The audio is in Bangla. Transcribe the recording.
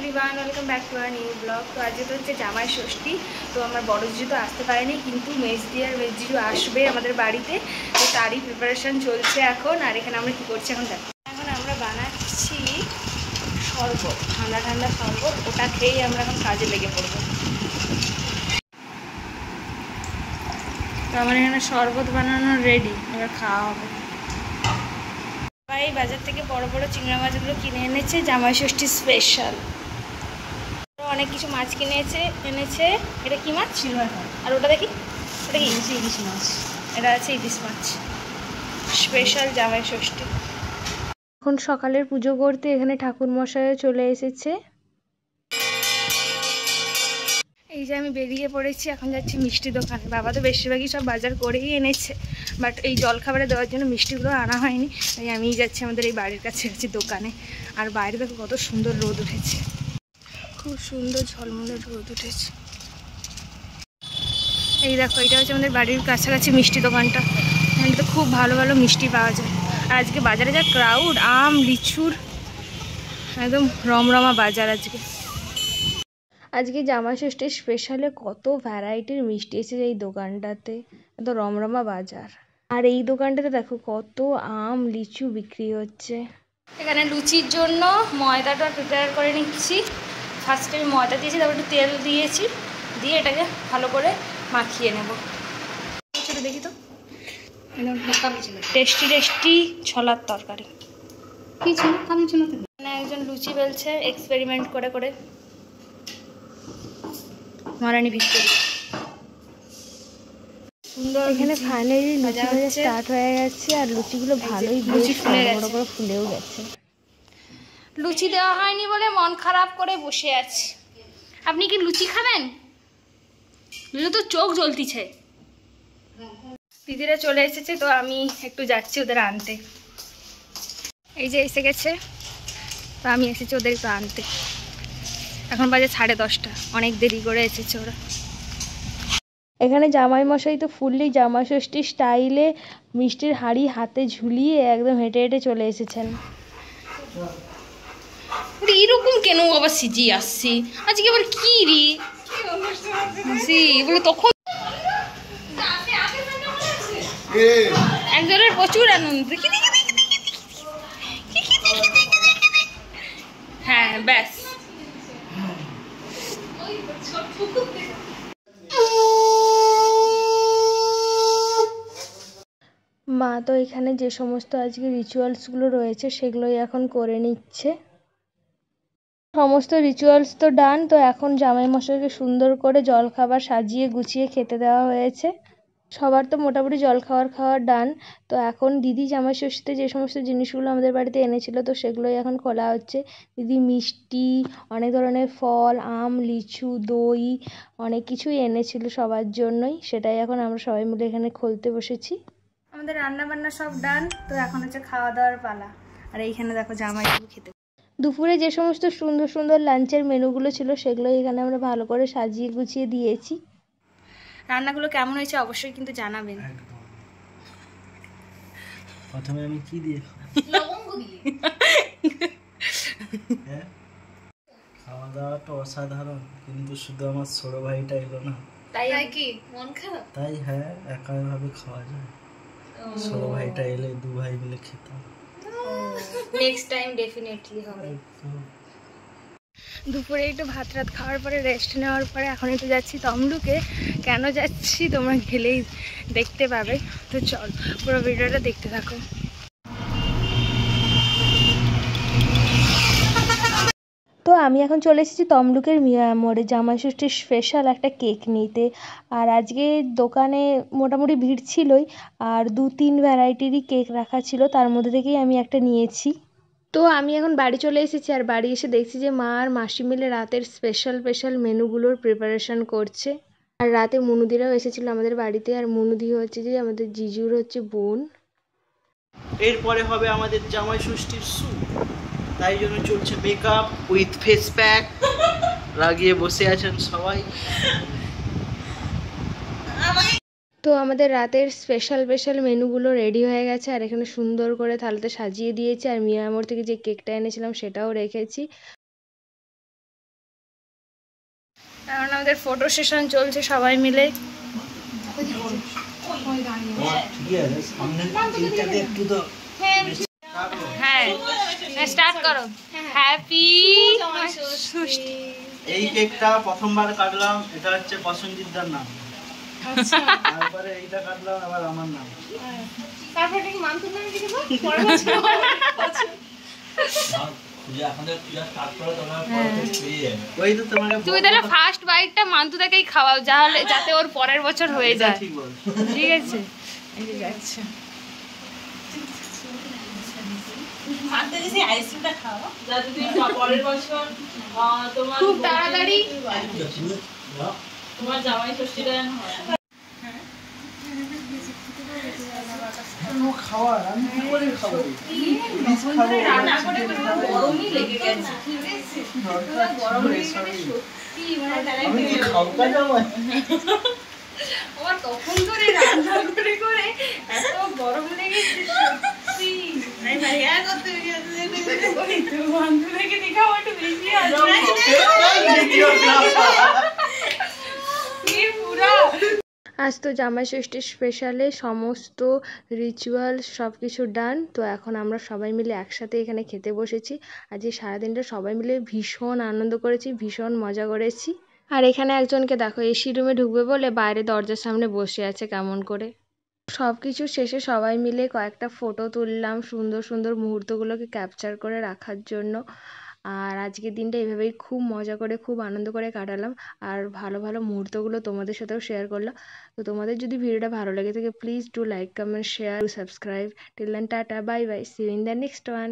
Everyone, welcome back to our new blog. তো আজকে তো হচ্ছে জামাই ষষ্ঠী। তো আমার বড় জিজু তো আসতে পারেনি, কিন্তু মেজদি আর মেজ জিজু আসবে আমাদের বাড়িতে। তো তারই প্রিপারেশান চলছে এখন। আর এখানে আমরা কী করছি এখন দেখো। এখন আমরা বানাচ্ছি শরবত, ঠান্ডা ঠান্ডা শরবত। ওটা খেয়েই আমরা এখন কাজে লেগে পড়বো। তো আমার এখানে শরবত বানানো রেডি, এবার খাওয়া হবে। এই বাজার থেকে বড় বড় চিংড়া মাছগুলো কিনে এনেছে জামাই ষষ্ঠী স্পেশাল। অনেক কিছু মাছ এনেছে। এটা কি মাছ? Silver cup. আর ওটা দেখি, ওটা কি? ইলিশ মাছ। এটা আছে ইলিশ মাছ স্পেশাল জামাই ষষ্ঠী। এখন সকালের পুজো করতে এখানে ঠাকুর মশাইও চলে এসেছে। এই যে আমি বেরিয়ে পড়েছি, এখন যাচ্ছি মিষ্টি দোকানে। বাবা তো বেশিরভাগই সব বাজার করেই এনেছে, বাট এই জলখাবারে দেওয়ার জন্য মিষ্টিগুলো আনা হয়নি। তাই আমিই যাচ্ছি আমাদের এই বাড়ির কাছে দোকানে। আর বাইরে দেখো কত সুন্দর রোদ উঠেছে, খুব সুন্দর ঝলমলে রোদ উঠেছে। এই দেখো, এটা হচ্ছে আমাদের বাড়ির কাছাকাছি মিষ্টি দোকানটা। এখানে তো খুব ভালো ভালো মিষ্টি পাওয়া যায়। আর আজকে বাজারে যা ক্রাউড, আম লিচুর একদম রমরমা বাজার আজকে জামাই ষষ্ঠীর স্পেশালে কত ভ্যারাইটির মিষ্টি এসেছে এই দোকানটাতে, এত রমরমা বাজার। আর এই দোকানটাতে দেখো কত আম লিচু বিক্রি হচ্ছে। এখানে লুচির জন্য ময়দাটা প্রিপেয়ার করে নিচ্ছি। ফার্স্টে আমি ময়দা দিয়েছি, তারপর একটু তেল দিয়েছি, দিয়ে এটাকে ভালো করে মাখিয়ে নেব। ছোটো দেখি তো, টেস্টি টেস্টি ছোলার তরকারি। একজন লুচি বেলছে এক্সপেরিমেন্ট করে করে। মারানি ভিক্টোরি সুন্দর। এখানে ফাইনালি লুচি ভাজা স্টার্ট হয়ে গেছে। আর লুচিগুলো ভালোই লুচি ফুলেও গেছে। লুচি দেওয়া হয়নি বলে মন খারাপ করে বসে আছে। আপনি কি লুচি খাবেন? তো চোখ জ্বলতিছে। দিদিরা চলে এসেছে, তো আমি একটু যাচ্ছি ওদের আনতে। এই যে এসে গেছে, তো আমি এসেছি ওদের একটু আনতে। এখন বাজে 10:30, অনেক দেরি করে এসেছে ওরা। এখানে জামাই মশাই তো ফুললি জামাই ষষ্ঠীর স্টাইলে মিষ্টির হাঁড়ি হাতে ঝুলিয়ে একদম হেঁটে হেঁটে চলে এসেছেন। এরকম কেন আবার সিজি আসছি আজকে? আবার কি রে বলে তখন একজনের প্রচুর আনন্দ। হ্যাঁ ব্যাস। মা তো এখানে যে সমস্ত আজকে রিচুয়ালসগুলো রয়েছে সেগুলোই এখন করে নিচ্ছে। সমস্ত রিচুয়ালস তো ডান। তো এখন জামাই মশাইকে সুন্দর করে জলখাবার সাজিয়ে গুছিয়ে খেতে দেওয়া হয়েছে। সবার তো মোটামুটি জলখাবার ডান। তো এখন দিদি জামাই ষষ্ঠীতে যে সমস্ত জিনিসগুলো আমাদের বাড়িতে এনেছিল, তো সেগুলোই এখন খোলা হচ্ছে। দিদি মিষ্টি, অনেক ধরনের ফল, আম লিচু দই অনেক কিছুই এনেছিল সবার জন্যই। সেটাই এখন আমরা সবাই মিলে এখানে খুলতে বসেছি। আমাদের রান্না বান্না সব ডান। তো এখন হচ্ছে খাওয়া দাওয়ার পালা। আর এইখানে দেখো জামাই খেতে। দুপুরে যে সমস্ত সুন্দর সুন্দর লাঞ্চের মেনুগুলো ছিল সেগুলোই এখানে আমরা ভালো করে সাজিয়ে গুছিয়ে দিয়েছি। রান্নাগুলো কেমন হয়েছে অবশ্যই কিন্তু জানাবেন। প্রথমে আমি কি দিয়ে লবঙ্গ দিয়ে খাওয়া দাওয়াটা অসাধারণ, কিন্তু শুধু আমার ছোট ভাইটা এলো না। তাই কি মন খারাপ? তাই হ্যাঁ, একা ভাবে খাওয়া যায়। ছোট ভাইটা এলে দু ভাই মিলে খেতাম। নেক্সট টাইম ডেফিনেটলি হবে। দুপুরে একটু ভাত রাত খাওয়ার পরে রেস্ট নেওয়ার পরে এখন একটু যাচ্ছি তমলুকে। কেন যাচ্ছি তোমরা গেলেই দেখতে পাবে। তো চল পুরো ভিডিওটা দেখতে থাকো। তো আমি এখন চলে এসেছি তমলুকের মিয়া মোড়ে জামাই ষষ্ঠীর স্পেশাল একটা কেক নিতে। আর আজকে দোকানে মোটামুটি ভিড় ছিলই, আর 2-3 ভ্যারাইটিরই কেক রাখা ছিল, তার মধ্যে থেকেই আমি একটা নিয়েছি। তো আমি এখন বাড়ি চলে এসেছি। আর বাড়ি এসে দেখছি যে মা আর মাসি মিলে রাতের স্পেশাল মেনুগুলোর প্রিপারেশন করছে। আর রাতে মুনুদিরাও এসেছিল আমাদের বাড়িতে। আর মুনুদি হচ্ছে যে আমাদের জিজুর হচ্ছে বোন। এরপরে হবে আমাদের জামাই ষষ্ঠীর শ্যুট, তাই জন্য চলছে মেকআপ উইথ ফেস প্যাক লাগিয়ে বসে আছেন সবাই। তো আমাদের রাতের স্পেশাল মেনুগুলো রেডি হয়ে গেছে। আর এখানে সুন্দর করে থালাতে সাজিয়ে দিয়েছি। আর মিয়ামোর থেকে যে কেকটা এনেছিলাম সেটাও রেখেছি। এখন আমাদের ফটো সেশন চলছে সবাই মিলে। হ্যাঁ স্টার্ট করো। হ্যাপি ষষ্ঠী। এই কেকটা প্রথমবার কাটলাম, এটা হচ্ছে পছন্দিদার নাম। তারপরে এইটা কাটলাম আবার আমার নাম। তারপরে কি মান্তুর নামে লিখে দাও পরের বছর। তুমি তাহলে ফার্স্ট বাইটটা মান্তুদাকেই খাওয়াও, যাতে ওর পরের বছর হয়ে যায়। ঠিক আছে, এই যে যাচ্ছে। খুব তাড়াতাড়ি তোমার জামাই ষষ্ঠীটা যেন হয়। গরমই লেগে গেছে। আমার তখন করে রান্না করে করে এত গরম লেগেছে সত্যি। আজ তো জামাই ষষ্ঠীর স্পেশালে সমস্ত রিচুয়াল সব কিছু ডান। তো এখন আমরা সবাই মিলে একসাথে এখানে খেতে বসেছি। আজকে সারাদিনটা সবাই মিলে ভীষণ আনন্দ করেছি, ভীষণ মজা করেছি। আর এখানে একজনকে দেখো এসি রুমে ঢুকবে বলে বাইরে দরজার সামনে বসে আছে কেমন করে। সব কিছু শেষে সবাই মিলে কয়েকটা ফটো তুললাম সুন্দর সুন্দর মুহূর্তগুলোকে ক্যাপচার করে রাখার জন্য। আর আজকের দিনটা এভাবেই খুব মজা করে খুব আনন্দ করে কাটালাম। আর ভালো ভালো মুহূর্তগুলো তোমাদের সাথেও শেয়ার করলাম। তো তোমাদের যদি ভিডিওটা ভালো লেগে থাকে please do like comment share subscribe. Till then tata bye bye, see you in the next one.